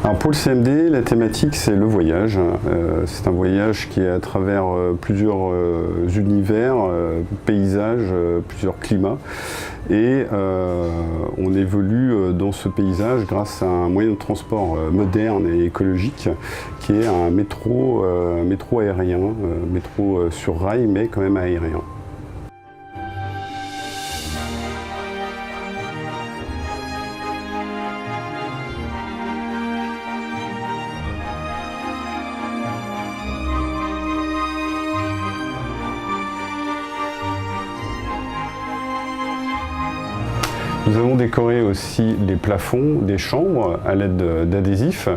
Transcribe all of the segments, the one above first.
Alors pour le CMD, la thématique c'est le voyage. C'est un voyage qui est à travers plusieurs univers, paysages, plusieurs climats. Et on évolue dans ce paysage grâce à un moyen de transport moderne et écologique qui est un métro aérien, métro sur rail mais quand même aérien. Nous avons décoré aussi les plafonds des chambres à l'aide d'adhésifs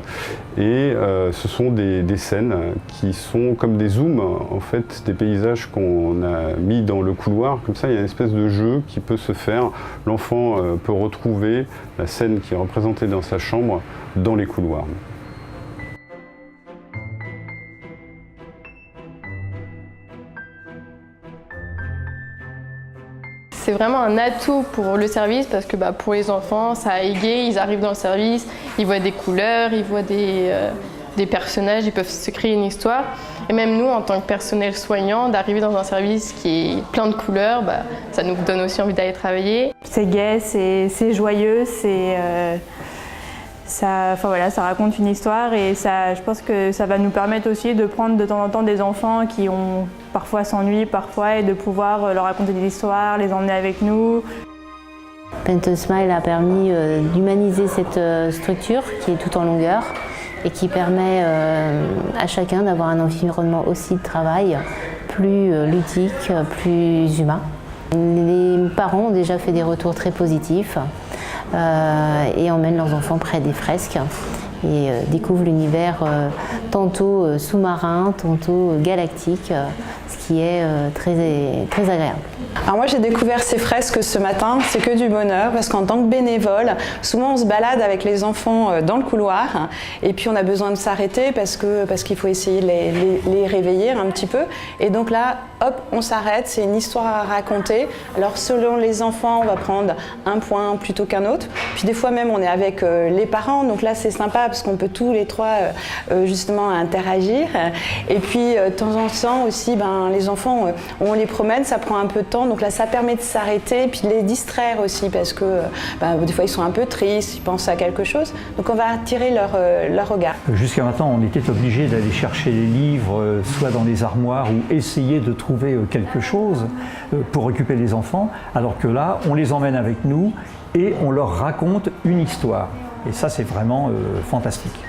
et ce sont des scènes qui sont comme des zooms, en fait, des paysages qu'on a mis dans le couloir. Comme ça, il y a une espèce de jeu qui peut se faire. L'enfant peut retrouver la scène qui est représentée dans sa chambre dans les couloirs. C'est vraiment un atout pour le service parce que pour les enfants, ça égaye, ils arrivent dans le service, ils voient des couleurs, ils voient des personnages, ils peuvent se créer une histoire. Et même nous, en tant que personnel soignant, d'arriver dans un service qui est plein de couleurs, ça nous donne aussi envie d'aller travailler. C'est gai, c'est joyeux, ça raconte une histoire et je pense que ça va nous permettre aussi de prendre de temps en temps des enfants qui ont parfois s'ennuient et de pouvoir leur raconter des histoires, les emmener avec nous. Paint a Smile a permis d'humaniser cette structure qui est tout en longueur et qui permet à chacun d'avoir un environnement aussi de travail plus ludique, plus humain. Les parents ont déjà fait des retours très positifs et emmènent leurs enfants près des fresques et découvrent l'univers tantôt sous-marin, tantôt galactique, ce qui est très agréable. Alors moi j'ai découvert ces fresques ce matin, c'est que du bonheur parce qu'en tant que bénévole, souvent on se balade avec les enfants dans le couloir et puis on a besoin de s'arrêter parce qu'il faut essayer de les réveiller un petit peu et donc là hop on s'arrête, c'est une histoire à raconter. Alors selon les enfants on va prendre un point plutôt qu'un autre, puis des fois même on est avec les parents donc là c'est sympa parce qu'on peut tous les trois justement interagir et puis de temps en temps aussi les enfants on les promène, ça prend un peu de temps donc là ça permet de s'arrêter puis de les distraire aussi parce que des fois ils sont un peu tristes, ils pensent à quelque chose donc on va attirer leur regard. Jusqu'à maintenant on était obligé d'aller chercher les livres soit dans les armoires ou essayer de trouver quelque chose pour occuper les enfants alors que là on les emmène avec nous et on leur raconte une histoire et ça c'est vraiment fantastique.